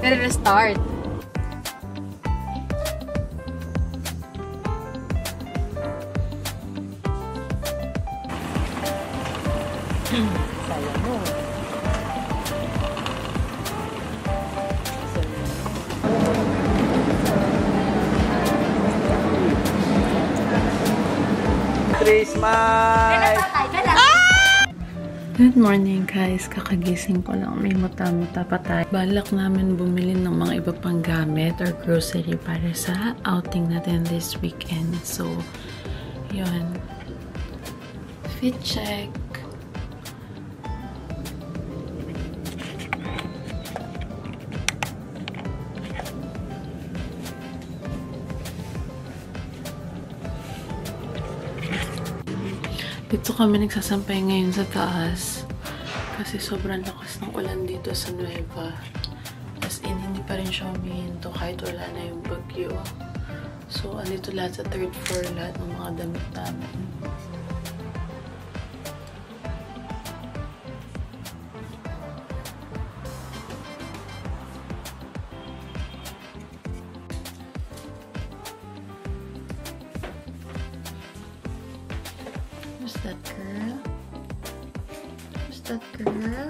Restart. Sayang mo. Christmas! Good morning guys, kakagising ko lang, may muta-muta pa tayo. Balak namin bumili ng mga iba pang gamit or grocery para sa outing natin this weekend. So, yun. Fit check. Dito kami nagsasampay ngayon sa taas kasi sobrang lakas ng ulan dito sa Nueva. As in, hindi pa rin siya humihinto kahit wala na yung bagyo. So, andito lahat sa third floor lahat ng mga damit namin. Who's that girl? Who's that girl?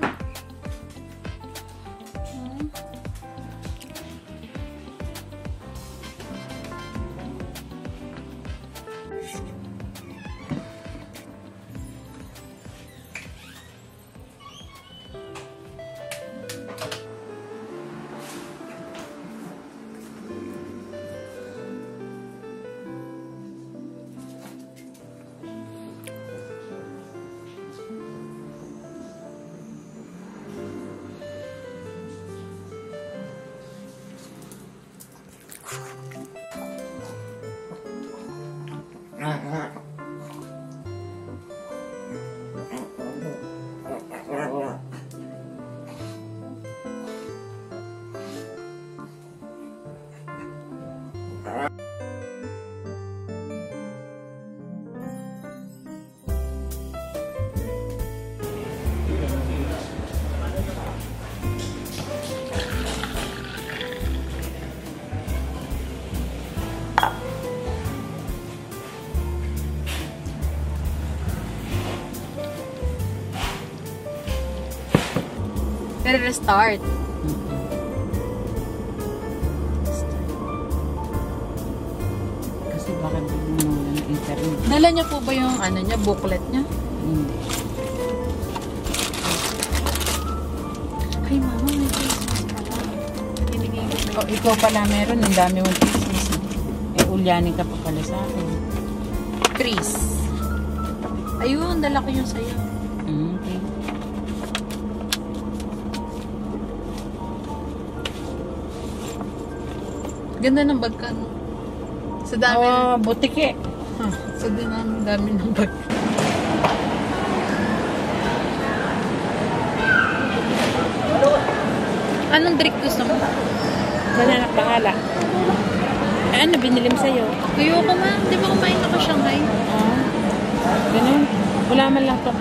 Restart. Kasi baka binunan ng internet. Dala niya po ba yung ano niya, booklet niya? Hindi. Ay, mama, may Christmas pala. Oh, ikaw pala meron. Ang dami mong pieces. Eh, ulyanin ka pa pala sa akin. Chris. Ayun, dala ko yung sa'yo. Okay. Ganda ng bag ka, no? Sa dami Oh, butike. Sa dami ng bag. Anong drink gusto mo? Sana anak bahala. Eh, ano binili mo sa'yo? Ayoko ma. Di ba kumain ako Shanghai? Ganun. Wala man lang to.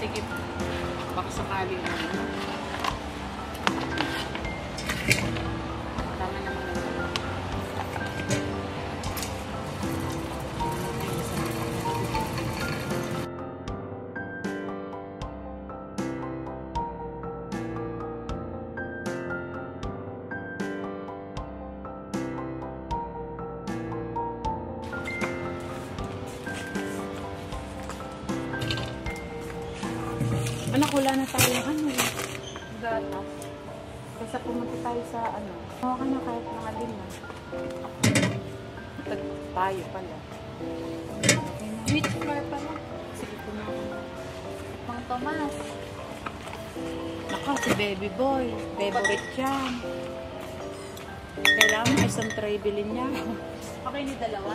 Sige. Baka sakali na. Tama naman. Anak, wala na tayo ano. Gatas. Kasi pumunta tayo sa ano. Huwag ka na kahit mga lima. Tayo pala. Okay na. Which floor pala? Sige, pumunta. Mang Tomas. Naka, si baby boy. Favorite yan. Kailangan isang tray bilhin niya. Okay ni dalawa?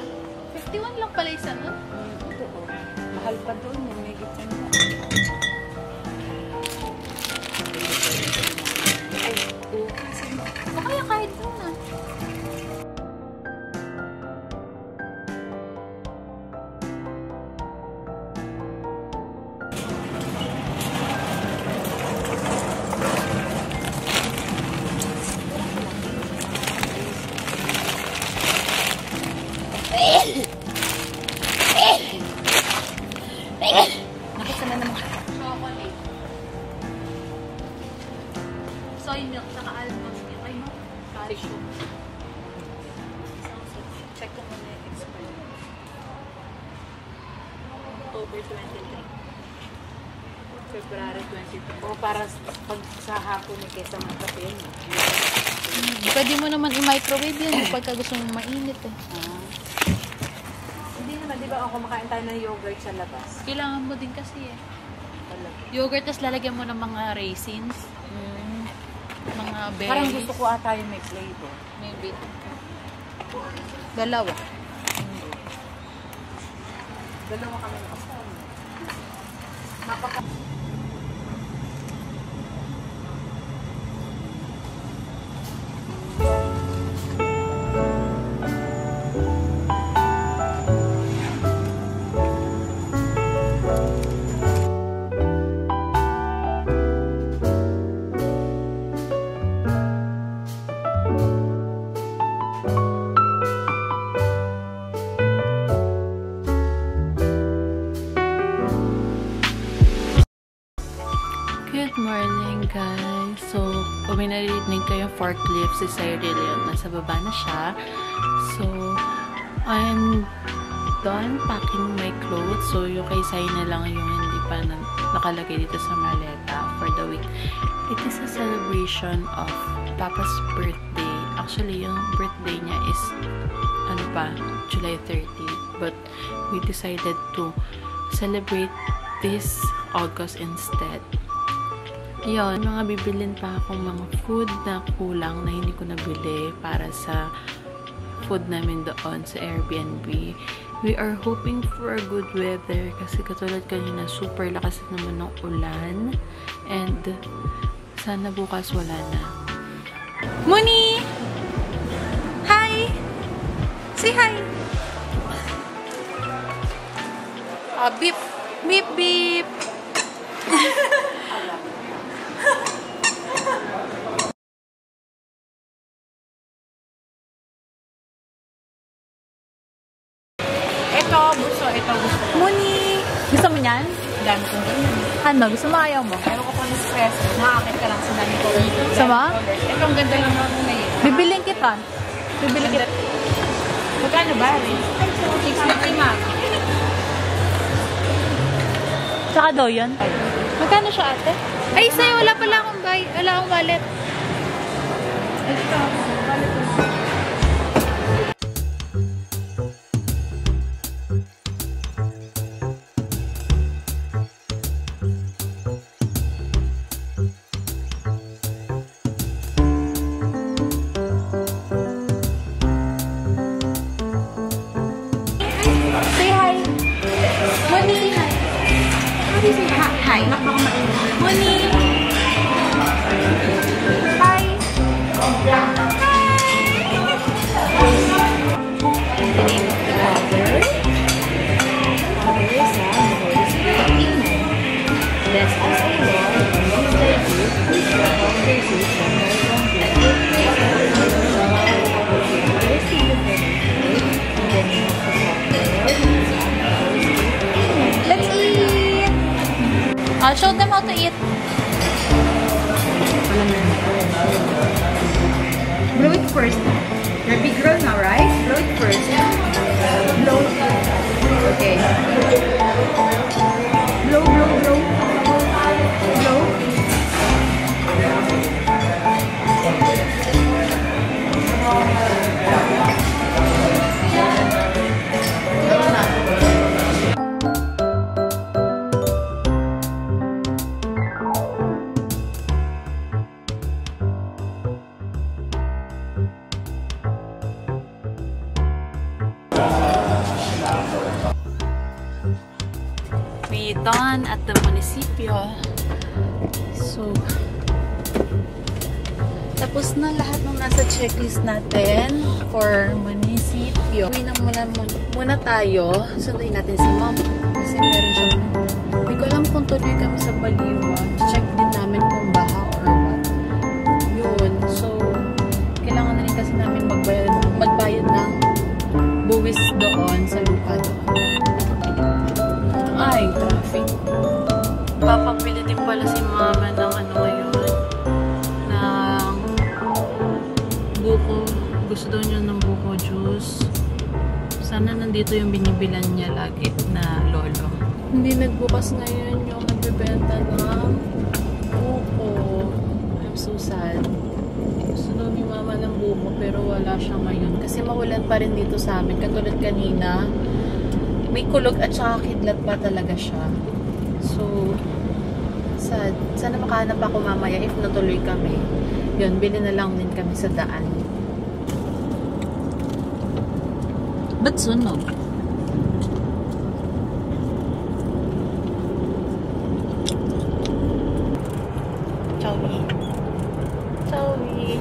51 lang pala isa nun. Ito oh. Mahal pa doon yung may gitna na. Ay, kasi mo. O kaya kahit doon na. Nakita na naman. Chocolate. Soy milk, saka almond milk. Ay, no? Calcium. Check ko muna yung expiry. October 23. February 22. O para pag sa hapon ni kesa mga kape yun. Pwede mo naman i-microwave yan pagka gusto mong mainit eh. Hindi naman, di ba ako kumakain tayo ng yogurt sa labas? Kailangan mo din kasi eh. Talaga. Yogurt, tapos lalagyan mo ng mga raisins. Mga berries. Parang gusto ko ata yung may flavor. Maybe. Dalawa. Dalawa kami na kasama. Mapaka... Good morning, guys. So, kung may naririnig kayong forklift, si Sir Leon, nasa baba na siya. So, I'm done packing my clothes. So, yung kay Sai na lang yung hindi pa nakalagay dito sa maleta for the week. It is a celebration of Papa's birthday. Actually, yung birthday niya is, July 30. But, we decided to celebrate this August instead. Yun, mga bibilin pa akong mga food na kulang na hindi ko nabili para sa food namin doon sa Airbnb. We are hoping for a good weather kasi katulad kanina, super lakas naman ng ulan. And sana bukas wala na. Muni! Hi! Say hi! Beep! Beep, beep! Ito gusto ko. Muni! Gusto mo niyan? Dami kong ganyan. Ano? Gusto mo ayaw mo? Ewan ko pa ng stress. Nakakit ka lang sa dami ko. Sama? Ito ang ganda lang naman na yun. Bibiling kita. Bibiling kita. Magkano ba? 650 ma. Tsaka daw yun. Magkano siya ate? Ay, sa'yo wala pala akong wala akong wallet. Ito. Wallet ko. Say hi. Moni! Hi. Moni! Hi! Let's eat! I'll show them how to eat. Blow it first. You're a big girl now, right? Blow it first. Blow. Okay. Blow, blow, blow. Blow. We done at the munisipyo. So, tapos na lahat ng nasa checklist natin for munisipyo. Uwi na muna tayo. Sunduin natin si mom. Kasi meron siyang... Hindi ko alam kung tuloy kami sa Baliwa. Check din namin kung baha or what. Yun. So, kailangan na rin kasi namin magbayad ng buwis doon sa lupa doon. Ay, traffic. Papabili din pala si mama ng ano ngayon. Ng buko. Gusto daw niya ng buko juice. Sana nandito yung binibilan niya lagi na lolo. Hindi nagbukas ngayon yung nagbebenta ng buko. I'm so sad. Gusto daw ni mama ng buko pero wala siya ngayon. Kasi mawalan pa rin dito sa amin. Katulad kanina. May kulog at saka kidlat pa talaga siya. So, sad. Sana makahanap ako mamaya if natuloy kami. Yun, bili na lang din kami sa daan. Ba't sunog? Chowi. Chowi.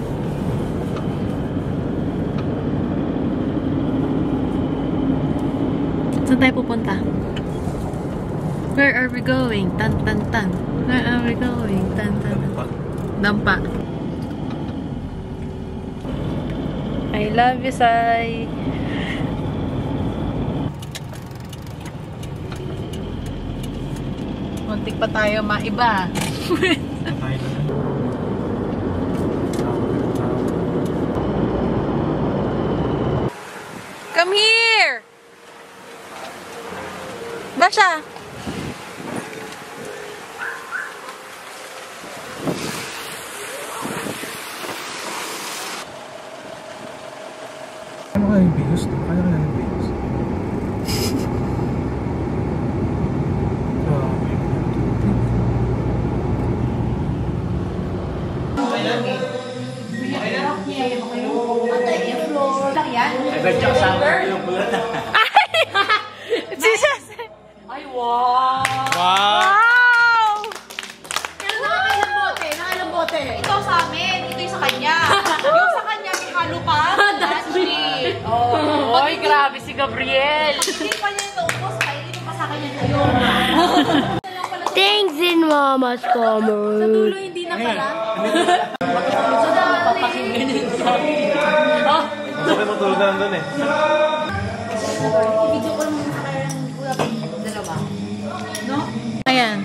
Saan tayo pupunta? Where are we going? Tan, tan, tan. Where are we going? Tan, tan, tan. Dampa. I love you, Sai. Muntik pa tayo maiba. Come here! Basha! Ano kaya yung bios? Kaya kaya yung bios? Jesus! Ay, wow! Wow! Pero nakakailang bote? Nakailang bote? Ito sa amin. Ito yung sa kanya. Yung sa kanya, may halo pa. That's me. Oh, oy, grabe si Gabriel! Hindi pa niya naubos. Kaya hindi pa sa akin yan ngayon. Things in Mama's Sa camera. dulo, hindi na pala. Papakinggan yung sabi. Oh! Masakay mo tulog na nandun eh. Video ko naman sa kaya ng dalawa. No? Ayan.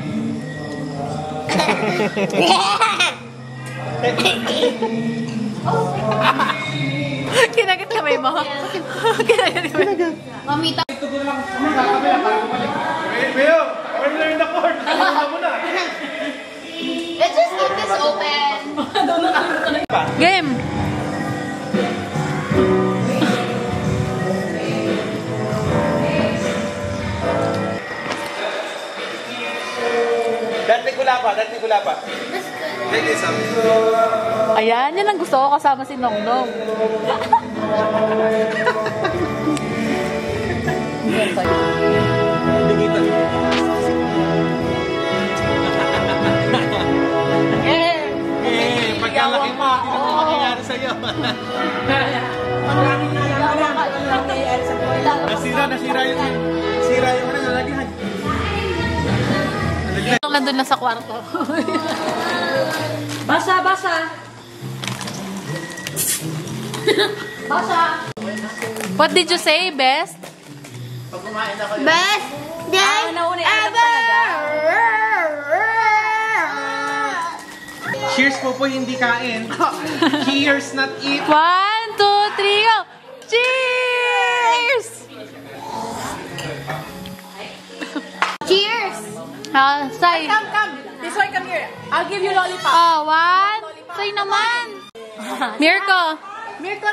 Kinagat kamay mo. Kinagat kamay. Mamita. Beo! Where na yung court? Ano mo na? Let's just keep this open. Game! Dati gula pa. Take this up. Ayan, yan ang gusto ko kasama si Nongnong. Digital. Pagkalaki mo, hindi na mangyayari sa'yo. Nasira yung ano, nalagyan. Nandun lang sa kwarto. Basa. Basa. What did you say, Best? Best day ever! Cheers po hindi kain. Cheers, not eat. 1, 2, 3, go! Cheers! Cheers! Say. Come. This one, come here. I'll give you lollipop. Oh, 1. Say naman. Mirko. Mirko.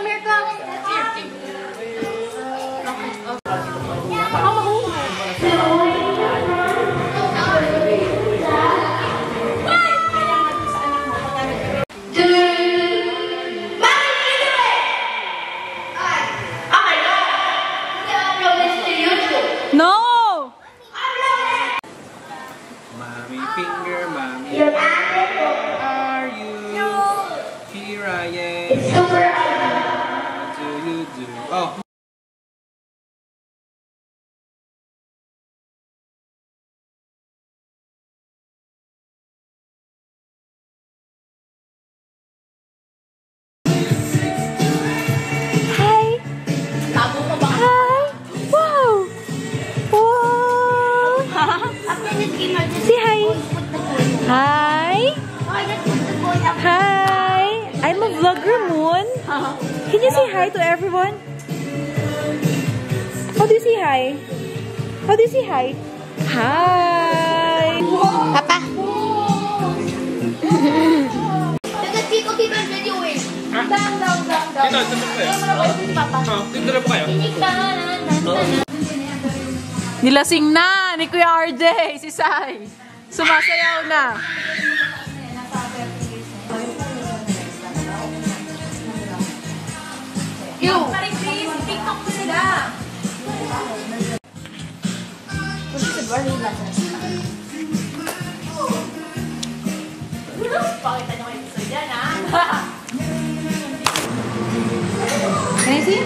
No! Mommy finger, mommy finger, where are you? Here I am. What do you do? Oh. Tago ka ba? Wow! Wow! Say hi! Hi! Hi! I'm a vlogger, Moon. Can you say hi to everyone? How do you say hi? How do you say hi? Hi! Papa! Tito video eh. Dito po kayo. Dito na po kayo. Nilasing na ni Kuya RJ, si Sai. Sumasayaw na. Yo! Pare please, TikTok ko sila. Pakita nyo kayo sa dyan, ha? Can I see?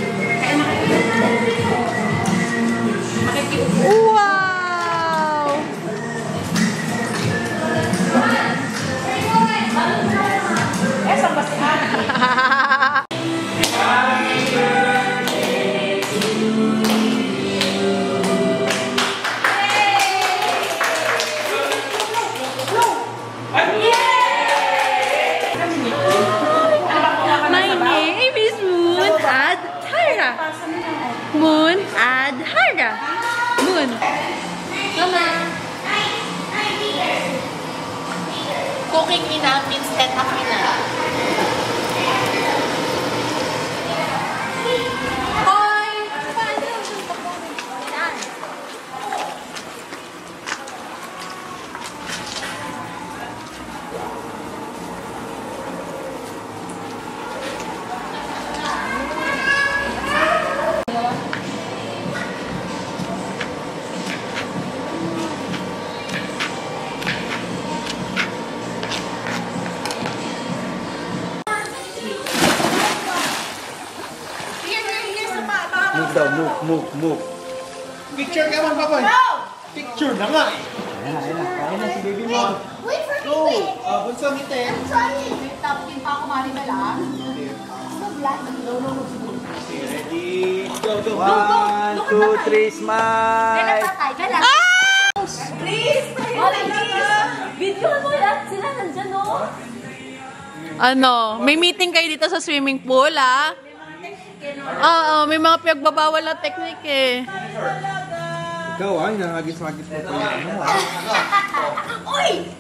Wow! Saan ba si Ana? My name is Moon Adhara. Moon Adhara. Moon. Cooking ina means stand up ina. Hoy! Move daw, move. Picture ka man, Papoy. Picture na nga eh. Ayan na si baby mo. Wait for Go! me! Bunso, ngiti. I'm sorry! Tapos yung pa ako lang. Ready? Go. 1, 2, 3, smile! Please! Video mo lahat sila nandyan, no? Ano, may meeting kayo dito sa swimming pool, ah? Oo, may mga pinagbabawal na technique eh. Ikaw nangagis-magis mo pa yung Uy!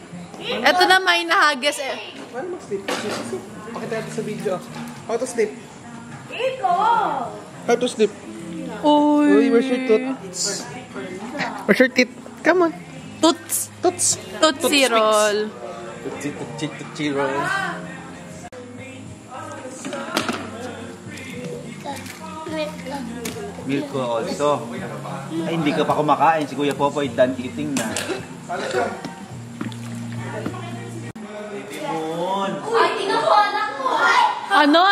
Eto na may nahagis eh. Paano mag-sleep? Pakita natin sa video. How to sleep? How to sleep? Uy, Where's your tooth? Where's your teeth? Come on. Toots. Toots. Tootsie roll. Tutsi roll. Milk ko also. Ay, hindi ka pa kumakain. Si Kuya Popoy done eating na. Moon! Ay, tingnan mo, anak mo! Ay! Ano?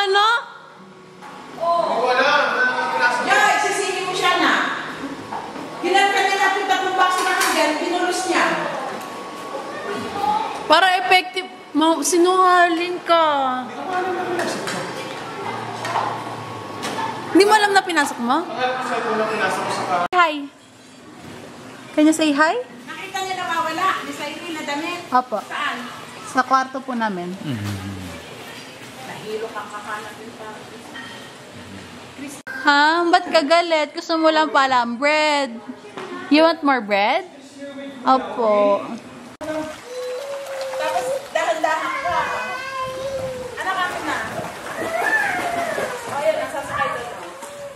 Joy, sisingin mo siya na. Hinarkan niya natin tatlong baso na hanggan, pinulos niya. Para effective. Sinungaling ka. Hindi mo alam na pinasok mo? Hi. Can you say hi? Nakita niya nawawala, ni Cyril na damit. Opo. Saan? Sa kwarto po namin. Nahilo kang kakanapin pa. Ha? Ba't ka galit? Gusto mo lang pala ang bread. You want more bread? Opo. Tapos dahan-dahan ka. Anak akin na. O yan, nasasakay doon.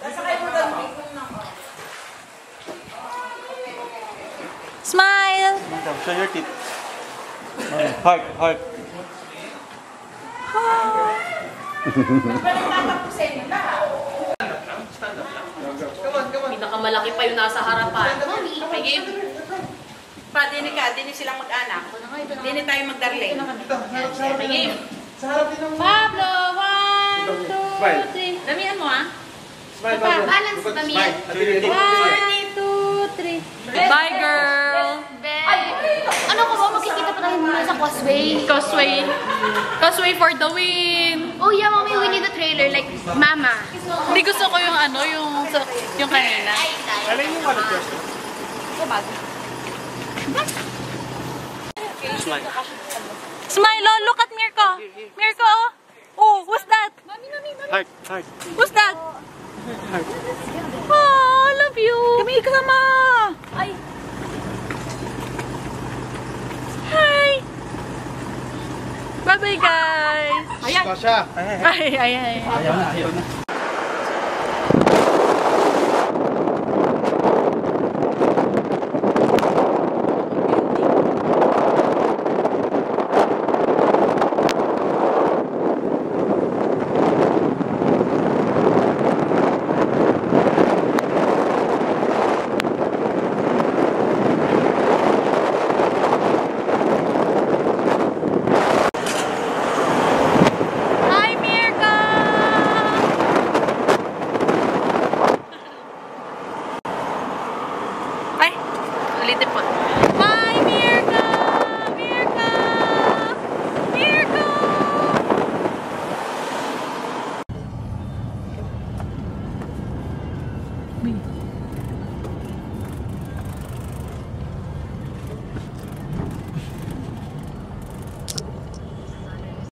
Nasakay mo doon. Smile! Show your teeth. Heart. Balik tatapusin mo lahat. Come on. malaki pa yung nasa harapan. May game. Pa, dinig ka, dinig silang mag-anak. Dinig tayo magdarling. May game. Pablo, 1, 2, 3. Damihan mo ah. Balance sa damihan. 1, 2, 3. Bye, girl! Ay, ano ko ba? Makikita pa tayo muna sa causeway. Causeway. Causeway for the win! Oh yeah, mommy, we need a trailer like mama. Hindi gusto ko yung ano, yung kanina. Alin yung ano first? Smile, oh, look at Mirko. Mirko, oh. Oh, who's that? Heart, heart. Who's that? Oh, I love you. Kami kasama. Ay, Hi. Bye-bye, guys. Kasha. Ay. Ayaw na.